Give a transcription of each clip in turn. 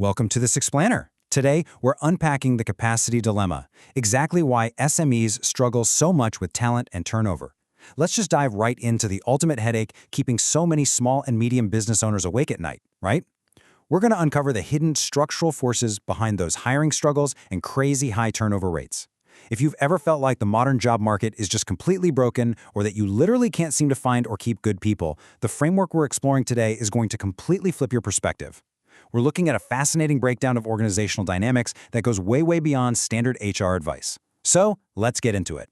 Welcome to this Explainer. Today, we're unpacking the capacity dilemma, exactly why SMEs struggle so much with talent and turnover. Let's just dive right into the ultimate headache keeping so many small and medium business owners awake at night, right? We're going to uncover the hidden structural forces behind those hiring struggles and crazy high turnover rates. If you've ever felt like the modern job market is just completely broken or that you literally can't seem to find or keep good people, the framework we're exploring today is going to completely flip your perspective. We're looking at a fascinating breakdown of organizational dynamics that goes way beyond standard HR advice. So, let's get into it.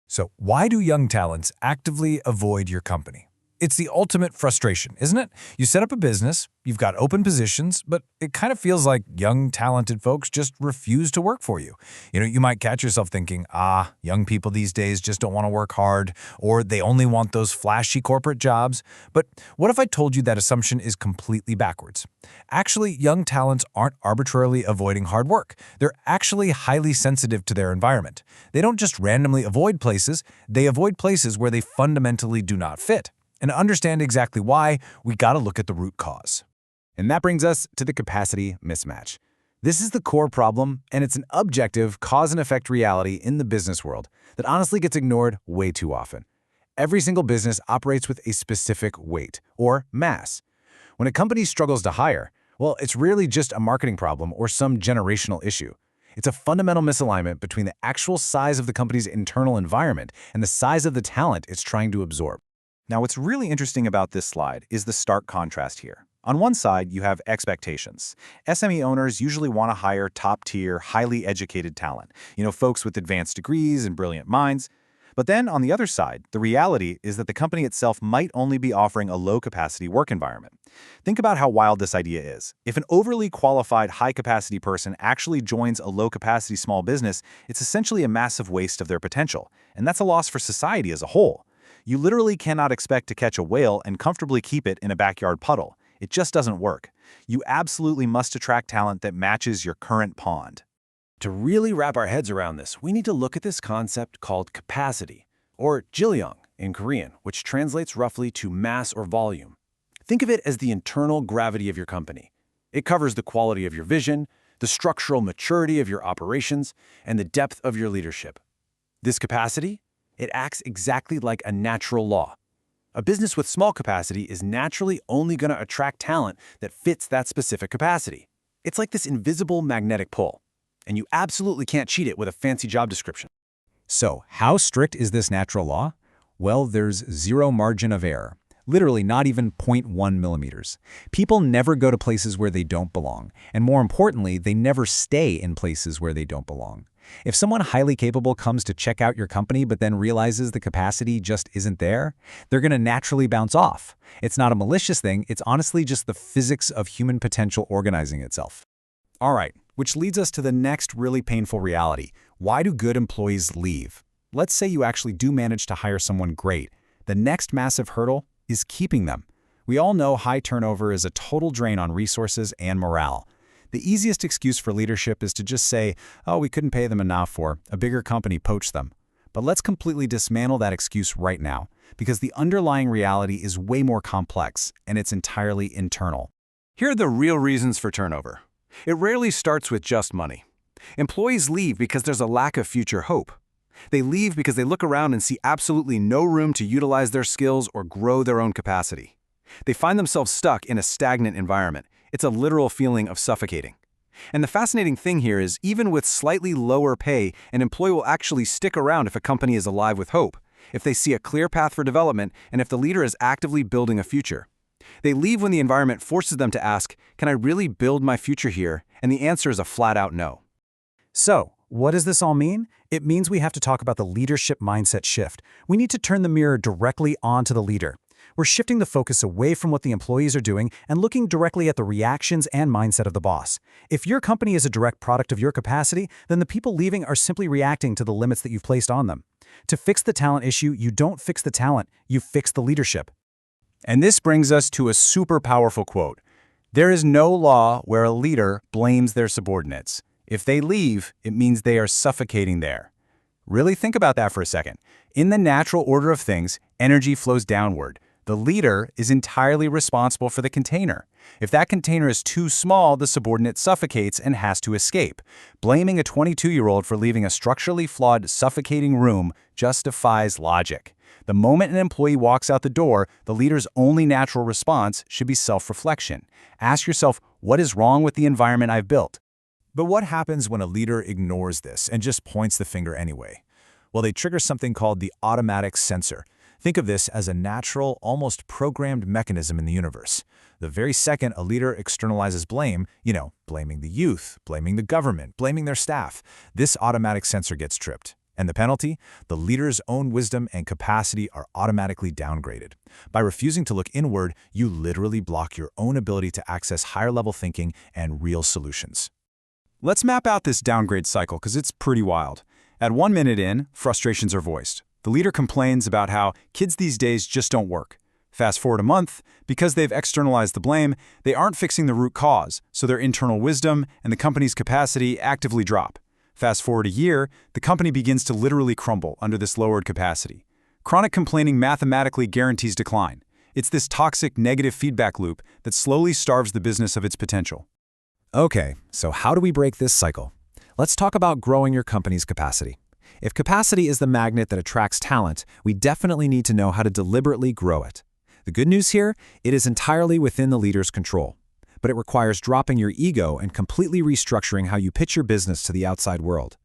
So, why do young talents actively avoid your company? It's the ultimate frustration, isn't it? You set up a business, you've got open positions, but it kind of feels like young, talented folks just refuse to work for you. You might catch yourself thinking, young people these days just don't want to work hard, or they only want those flashy corporate jobs. But what if I told you that assumption is completely backwards? Actually, young talents aren't arbitrarily avoiding hard work. They're actually highly sensitive to their environment. They don't just randomly avoid places, they avoid places where they fundamentally do not fit. And to understand exactly why, we gotta look at the root cause. And that brings us to the capacity mismatch. This is the core problem, and it's an objective cause and effect reality in the business world that honestly gets ignored way too often. Every single business operates with a specific weight, or mass. When a company struggles to hire, well, it's rarely just a marketing problem or some generational issue. It's a fundamental misalignment between the actual size of the company's internal environment and the size of the talent it's trying to absorb. Now, what's really interesting about this slide is the stark contrast here. On one side, you have expectations. SME owners usually want to hire top-tier, highly educated talent, folks with advanced degrees and brilliant minds. But then, on the other side, the reality is that the company itself might only be offering a low-capacity work environment. Think about how wild this idea is. If an overly qualified, high-capacity person actually joins a low-capacity small business, it's essentially a massive waste of their potential. And that's a loss for society as a whole. You literally cannot expect to catch a whale and comfortably keep it in a backyard puddle. It just doesn't work. You absolutely must attract talent that matches your current pond. To really wrap our heads around this, we need to look at this concept called capacity, or jilyeong in Korean, which translates roughly to mass or volume. Think of it as the internal gravity of your company. It covers the quality of your vision, the structural maturity of your operations, and the depth of your leadership. This capacity? It acts exactly like a natural law. A business with small capacity is naturally only going to attract talent that fits that specific capacity. It's like this invisible magnetic pull, and you absolutely can't cheat it with a fancy job description. So, how strict is this natural law? Well, there's zero margin of error. Literally not even 0.1 millimeters. People never go to places where they don't belong, and more importantly, they never stay in places where they don't belong. If someone highly capable comes to check out your company but then realizes the capacity just isn't there, they're going to naturally bounce off. It's not a malicious thing, it's honestly just the physics of human potential organizing itself. All right, which leads us to the next really painful reality. Why do good employees leave? Let's say you actually do manage to hire someone great. The next massive hurdle is keeping them. We all know high turnover is a total drain on resources and morale. The easiest excuse for leadership is to just say, we couldn't pay them enough, or a bigger company poached them. But let's completely dismantle that excuse right now, because the underlying reality is way more complex, and it's entirely internal. Here are the real reasons for turnover. It rarely starts with just money. Employees leave because there's a lack of future hope. They leave because they look around and see absolutely no room to utilize their skills or grow their own capacity. They find themselves stuck in a stagnant environment. It's a literal feeling of suffocating. And the fascinating thing here is, even with slightly lower pay, an employee will actually stick around if a company is alive with hope, if they see a clear path for development, and if the leader is actively building a future. They leave when the environment forces them to ask, can I really build my future here? And the answer is a flat-out no. So, what does this all mean? It means we have to talk about the leadership mindset shift. We need to turn the mirror directly onto the leader. We're shifting the focus away from what the employees are doing and looking directly at the reactions and mindset of the boss. If your company is a direct product of your capacity, then the people leaving are simply reacting to the limits that you've placed on them. To fix the talent issue, you don't fix the talent, you fix the leadership. And this brings us to a super powerful quote. There is no law where a leader blames their subordinates. If they leave, it means they are suffocating there. Really think about that for a second. In the natural order of things, energy flows downward. The leader is entirely responsible for the container. If that container is too small, the subordinate suffocates and has to escape. Blaming a 22-year-old for leaving a structurally flawed, suffocating room just defies logic. The moment an employee walks out the door, the leader's only natural response should be self-reflection. Ask yourself, what is wrong with the environment I've built? But what happens when a leader ignores this and just points the finger anyway? Well, they trigger something called the automatic censor. Think of this as a natural, almost programmed mechanism in the universe. The very second a leader externalizes blame, blaming the youth, blaming the government, blaming their staff, this automatic censor gets tripped. And the penalty? The leader's own wisdom and capacity are automatically downgraded. By refusing to look inward, you literally block your own ability to access higher-level thinking and real solutions. Let's map out this downgrade cycle because it's pretty wild. At 1 minute in, frustrations are voiced. The leader complains about how kids these days just don't work. Fast forward a month, because they've externalized the blame, they aren't fixing the root cause, so their internal wisdom and the company's capacity actively drop. Fast forward a year, the company begins to literally crumble under this lowered capacity. Chronic complaining mathematically guarantees decline. It's this toxic negative feedback loop that slowly starves the business of its potential. Okay, so how do we break this cycle? Let's talk about growing your company's capacity. If capacity is the magnet that attracts talent, we definitely need to know how to deliberately grow it. The good news here, it is entirely within the leader's control. But it requires dropping your ego and completely restructuring how you pitch your business to the outside world.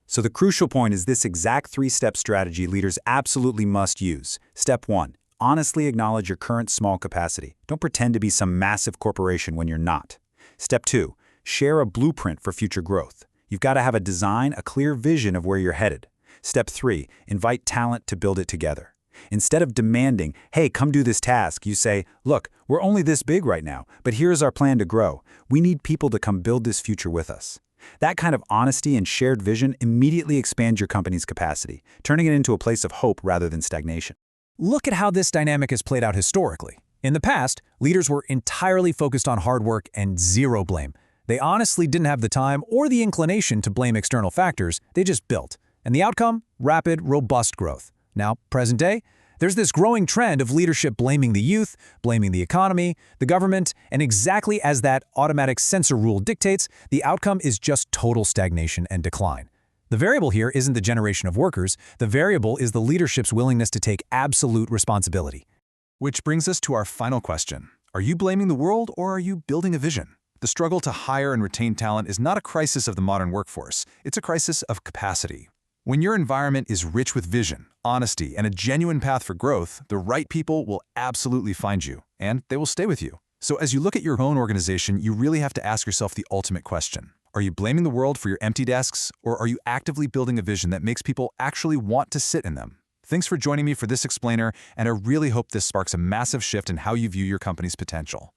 So the crucial point is this exact 3-step strategy leaders absolutely must use. Step 1, honestly acknowledge your current small capacity. Don't pretend to be some massive corporation when you're not. Step 2, share a blueprint for future growth. You've got to have a design, a clear vision of where you're headed. Step 3, invite talent to build it together. Instead of demanding, hey, come do this task, you say, look, we're only this big right now, but here's our plan to grow. We need people to come build this future with us. That kind of honesty and shared vision immediately expands your company's capacity, turning it into a place of hope rather than stagnation. Look at how this dynamic has played out historically. In the past, leaders were entirely focused on hard work and zero blame. They honestly didn't have the time or the inclination to blame external factors, they just built. And the outcome? Rapid, robust growth. Now, present day, there's this growing trend of leadership blaming the youth, blaming the economy, the government, and exactly as that automatic censor rule dictates, the outcome is just total stagnation and decline. The variable here isn't the generation of workers, the variable is the leadership's willingness to take absolute responsibility. Which brings us to our final question. Are you blaming the world or are you building a vision? The struggle to hire and retain talent is not a crisis of the modern workforce, it's a crisis of capacity. When your environment is rich with vision, honesty, and a genuine path for growth, the right people will absolutely find you, and they will stay with you. So as you look at your own organization, you really have to ask yourself the ultimate question. Are you blaming the world for your empty desks, or are you actively building a vision that makes people actually want to sit in them? Thanks for joining me for this explainer, and I really hope this sparks a massive shift in how you view your company's potential.